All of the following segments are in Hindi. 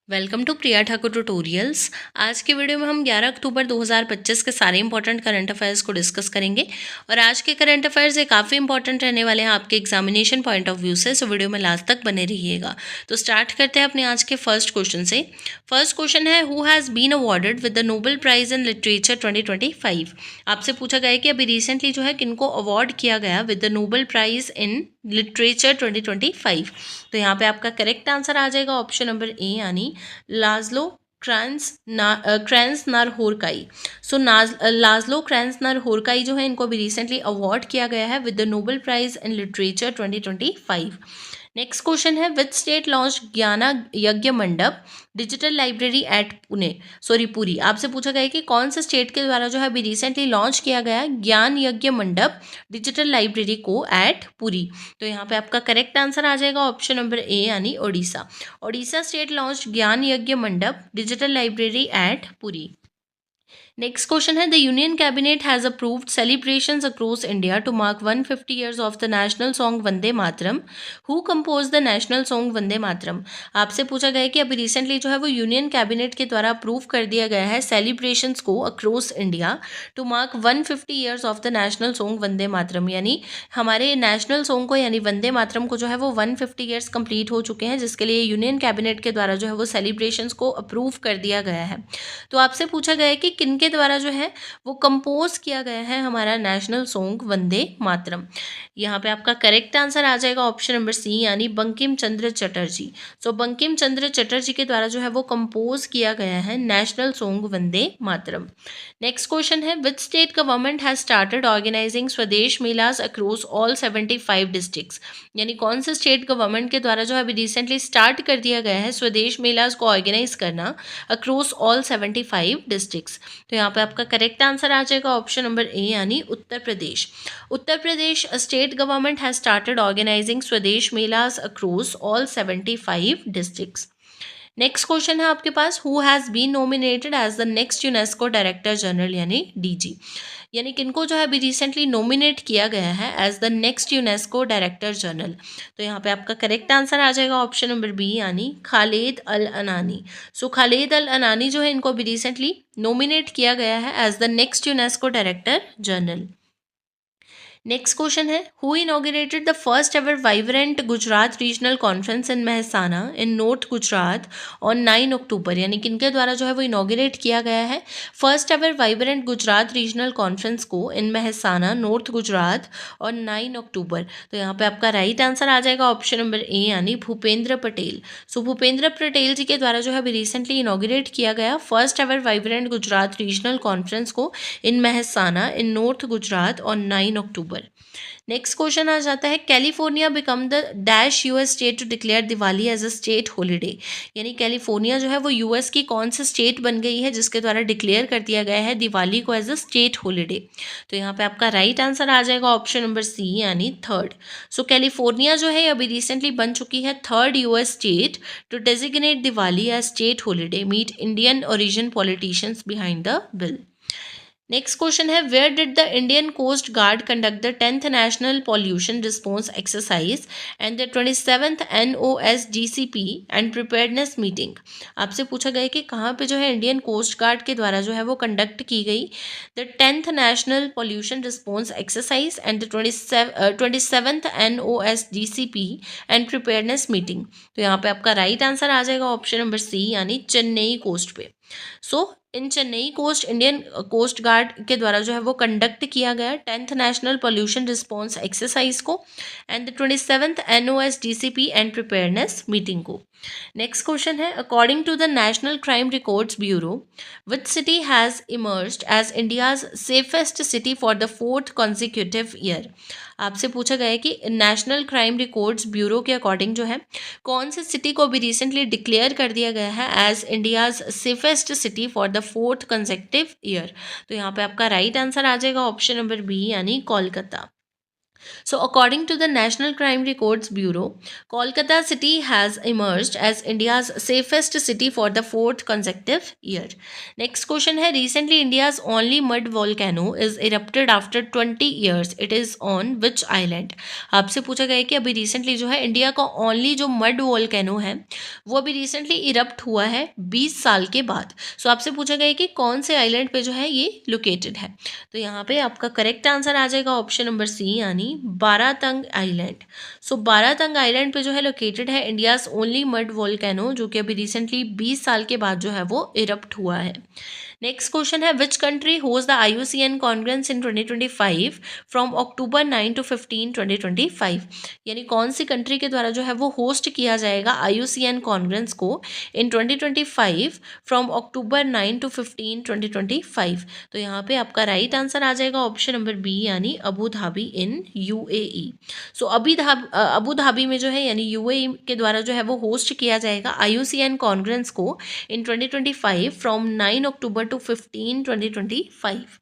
Welcome to Priya Thakur tutorials. आज के वीडियो में हम 11 अक्टूबर 2025 के सारे इंपॉर्टेंट करंट अफेयर्स को डिस्कस करेंगे। और आज के करंट अफेयर्स ये काफ़ी इंपॉर्टेंट रहने वाले हैं आपके एग्जामिनेशन पॉइंट ऑफ व्यू से, सो वीडियो में लास्ट तक बने रहिएगा। तो स्टार्ट करते हैं अपने आज के फर्स्ट क्वेश्चन से। फर्स्ट क्वेश्चन है, who has been awarded with the Nobel prize in literature 2025। आपसे पूछा गया है कि अभी रिसेंटली जो है किनको अवार्ड किया गया with the Nobel prize in literature 2025। तो यहाँ पे आपका करेक्ट आंसर आ जाएगा ऑप्शन नंबर ए, यानी लाज्लो क्रैंस नारहोरकाई। सो लाज्लो क्रैंस नारहोरकाई जो है, इनको अभी रिसेंटली अवार्ड किया गया है with the Nobel prize in literature 2025। Next question है, विच स्टेट लॉन्च ज्ञाना यज्ञ मंडप डिजिटल लाइब्रेरी एट पुरी। आपसे पूछा गया है कि कौन से स्टेट के द्वारा जो है अभी रिसेंटली लॉन्च किया गया ज्ञान यज्ञ मंडप डिजिटल लाइब्रेरी को एट पुरी। तो यहाँ पे आपका करेक्ट आंसर आ जाएगा ऑप्शन नंबर ए, यानी ओडिशा। ओडिशा स्टेट लॉन्च ज्ञान यज्ञ मंडप digital library at Puri. Next question है, the union cabinet has approved celebrations across India to mark 150 years of the national song Vande Mataram. Who compose the national song Vande Mataram. आपसे पूछा गया है कि अभी रिसेंटली जो है वो यूनियन कैबिनेट के द्वारा अप्रूव कर दिया गया है सेलिब्रेशंस को across India to mark 150 years of the national song Vande Mataram, यानी हमारे नेशनल सॉन्ग को यानी वंदे मातरम को जो है वो 150 ईयर्स कंप्लीट हो चुके हैं, जिसके लिए यूनियन कैबिनेट के द्वारा जो है वो सेलिब्रेशंस को अप्रूव कर दिया गया है। तो आपसे पूछा गया है कि किनके द्वारा जो है वो कंपोज किया गया है हमारा नेशनल सॉन्ग वंदे मातरम। यहाँ पे आपका करेक्ट आंसर आ जाएगा ऑप्शन नंबर सी, यानी बंकिम चंद्र चटर्जी। सो बंकिम चंद्र चटर्जी के द्वारा जो है वो कंपोज किया गया है national song Vande Mataram. Next question है, which state government has started organising Swadesh melas across all 75 districts. यानी कौन से स्टेट गवर्नमेंट के द्वारा जो है अभी रिसेंटली स्टार्ट कर दिया गया है स्वदेश मेलास को ऑर्गेनाइज करना अक्रॉस ऑल 75 डिस्ट्रिक्ट्स। तो यहाँ पे आपका करेक्ट आंसर आ जाएगा ऑप्शन नंबर ए, यानी Uttar Pradesh. Uttar Pradesh state government has started organising Swadesh melas across all 75 districts. Next question है आपके पास, who has been nominated as the next UNESCO director general, यानी डीजी। यानी किनको जो है अभी रिसेंटली नॉमिनेट किया गया है as the next UNESCO director general. तो यहाँ पे आपका करेक्ट आंसर आ जाएगा ऑप्शन नंबर बी, यानी खालिद अल अनानी। सो खालिद अल अनानी जो है, इनको अभी रिसेंटली नॉमिनेट किया गया है as the next UNESCO director general. Next question है, who inaugurated the first ever vibrant Gujarat regional conference in Mehsana in north Gujarat on 9 October. यानी किनके द्वारा जो है वो इनॉग्रेट किया गया है first ever vibrant Gujarat regional conference को in Mehsana north Gujarat on 9 अक्टूबर। तो यहाँ पे आपका राइट आंसर आ जाएगा ऑप्शन नंबर ए, यानी भूपेंद्र पटेल। सो भूपेंद्र पटेल जी के द्वारा जो है अभी रिसेंटली इनॉग्रेट किया गया first ever vibrant Gujarat regional conference को in Mehsana in north Gujarat on 9 October. Next question आ जाता है, California become the dash US state to declare Diwali as a state holiday. यानी कैलिफोर्निया जो है वो यूएस की कौन सी स्टेट बन गई है जिसके द्वारा डिक्लेयर कर दिया गया है दिवाली को एज अ स्टेट हॉलीडे। तो यहाँ पे आपका राइट आंसर आ जाएगा ऑप्शन नंबर सी, यानी थर्ड। सो कैलिफोर्निया जो है अभी रिसेंटली बन चुकी है third US state to designate Diwali as state holiday. Meet Indian origin politicians behind the bill. Next question है, where did the Indian coast guard conduct the 10th national pollution response exercise and the 27th NOSGCP and preparedness meeting. आपसे पूछा गया है कि कहाँ पे जो है इंडियन कोस्ट गार्ड के द्वारा जो है वो कंडक्ट की गई the 10th national pollution response exercise and the 27th NOSGCP and preparedness meeting. तो यहाँ पे आपका राइट आंसर आ जाएगा ऑप्शन नंबर सी, यानी चेन्नई कोस्ट पे। So in Chennai coast Indian coast guard के द्वारा जो है वो कंडक्ट किया गया 10th national pollution response exercise को and the 27th NOSGCP and preparedness meeting को। नेक्स्ट क्वेश्चन है, according to the national crime records bureau which city has emerged as India's safest city for the 4th consecutive year. आपसे पूछा गया है कि नेशनल क्राइम रिकॉर्ड्स ब्यूरो के अकॉर्डिंग जो है कौन सी सिटी को भी रिसेंटली डिक्लेयर कर दिया गया है as India's safest city for the 4th consecutive year. तो यहाँ पे आपका राइट आंसर आ जाएगा ऑप्शन नंबर बी, यानी Kolkata. So, according to the National Crime Records Bureau, Kolkata city has emerged as India's safest city for the fourth consecutive year. Next question है, recently India's only mud volcano is erupted after 20 years. It is on which island? आपसे पूछा गया है कि अभी रिसेंटली जो है इंडिया का ओनली जो मड वोल्केनो है वो अभी रिसेंटली इरप्ट हुआ है 20 साल के बाद. सो आपसे पूछा गया है कि कौन से आइलैंड पे जो है ये लोकेटेड है. तो यहाँ पे आपका करेक्ट आंसर आ जाएगा ऑप्शन नंबर सी यानी बारातंग आइलैंड. सो बारातंग आइलैंड पे जो है लोकेटेड है इंडियाज ओनली मड वोल्केनो जो कि अभी रिसेंटली 20 साल के बाद जो है वो इरप्ट हुआ है. नेक्स्ट क्वेश्चन है, which country host the IUCN conference in 2025 from October 9 to 15 2025. यानी कौन सी कंट्री के द्वारा जो है वो होस्ट किया जाएगा IUCN कॉन्फ्रेंस को इन 2025 फ्रॉम अक्टूबर 9 to 15 2025. तो यहाँ पे आपका राइट आंसर आ जाएगा ऑप्शन नंबर बी यानी अबू धाबी इन UAE. सो अबू धाबी में जो है यानी UAE के द्वारा जो है वो होस्ट किया जाएगा IUCN कॉन्फ्रेंस को in 2025 from 9 October to 15 2025.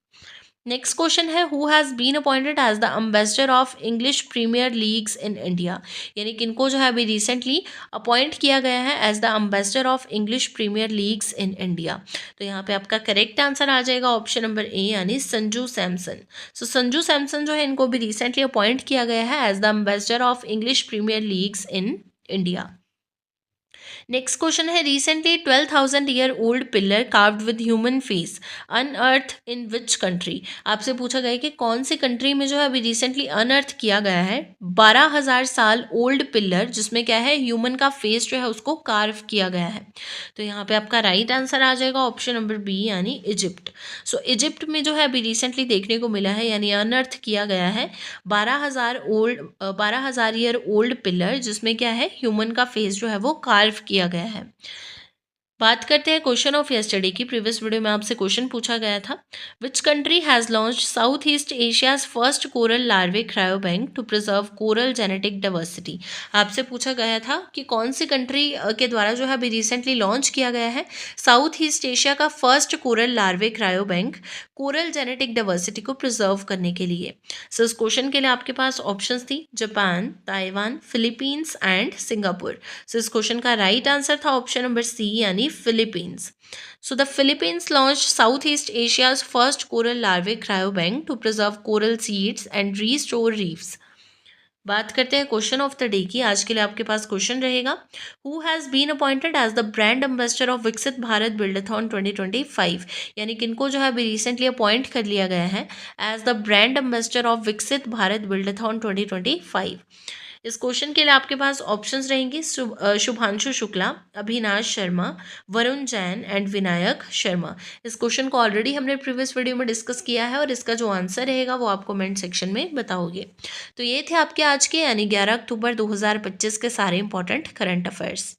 Next question है, who has been appointed as the ambassador of English premier leagues in India. यानी किनको जो है अभी रिसेंटली अपॉइंट किया गया है as the ambassador of English premier leagues in India. तो यहाँ पे आपका करेक्ट आंसर आ जाएगा ऑप्शन नंबर ए यानी संजू सैमसन. सो संजू सैमसन जो है इनको भी रिसेंटली अपॉइंट किया गया है as the ambassador of English premier leagues in India. Next question है, recently 12,000 year old pillar carved with human face unearth in which country. आपसे पूछा गया है कि कौन सी कंट्री में जो है अभी रिसेंटली अनअर्थ किया गया है 12,000 साल ओल्ड पिलर जिसमें क्या है ह्यूमन का फेस जो है उसको कार्व किया गया है. तो यहाँ पे आपका राइट आंसर आ जाएगा ऑप्शन नंबर बी यानी इजिप्ट. सो इजिप्ट में जो है अभी रिसेंटली देखने को मिला है यानी अनअर्थ किया गया है 12,000 ईयर ओल्ड पिलर जिसमें क्या है ह्यूमन का फेस जो है वो कार्व किया गया है. बात करते हैं क्वेश्चन ऑफ यस्टरडे की. प्रीवियस वीडियो में आपसे क्वेश्चन पूछा गया था, which country has launch south east Asia's first coral larvae cryo bank to preserve coral genetic diversity. आपसे पूछा गया था कि कौन सी कंट्री के द्वारा जो है अभी रिसेंटली लॉन्च किया गया है साउथ ईस्ट एशिया का first coral larvae cryo bank coral genetic diversity को प्रिजर्व करने के लिए. सो इस क्वेश्चन के लिए आपके पास ऑप्शंस थी Japan, Taiwan, Philippines and Singapore. So इस क्वेश्चन का राइट आंसर था ऑप्शन नंबर सी यानी Philippines. So the Philippines launched Southeast Asia's first coral larvae cryobank to preserve coral seeds and restore reefs. बात करते हैं क्वेश्चन ऑफ द डे की. आज के लिए आपके पास क्वेश्चन रहेगा, who has been appointed as the brand ambassador of Viksit Bharat बिल्डाथॉन 2025. यानी किनको जो है अभी रिसेंटली अपॉइंट कर लिया गया है as the brand ambassador of Viksit Bharat बिल्डाथॉन 2025. इस क्वेश्चन के लिए आपके पास ऑप्शंस रहेंगे शुभांशु शुक्ला, अभिनाश शर्मा, वरुण जैन एंड विनायक शर्मा. इस क्वेश्चन को ऑलरेडी हमने प्रीवियस वीडियो में डिस्कस किया है और इसका जो आंसर रहेगा वो आप कमेंट सेक्शन में बताओगे. तो ये थे आपके आज के यानी 11 अक्टूबर 2025 के सारे इंपॉर्टेंट करंट अफेयर्स.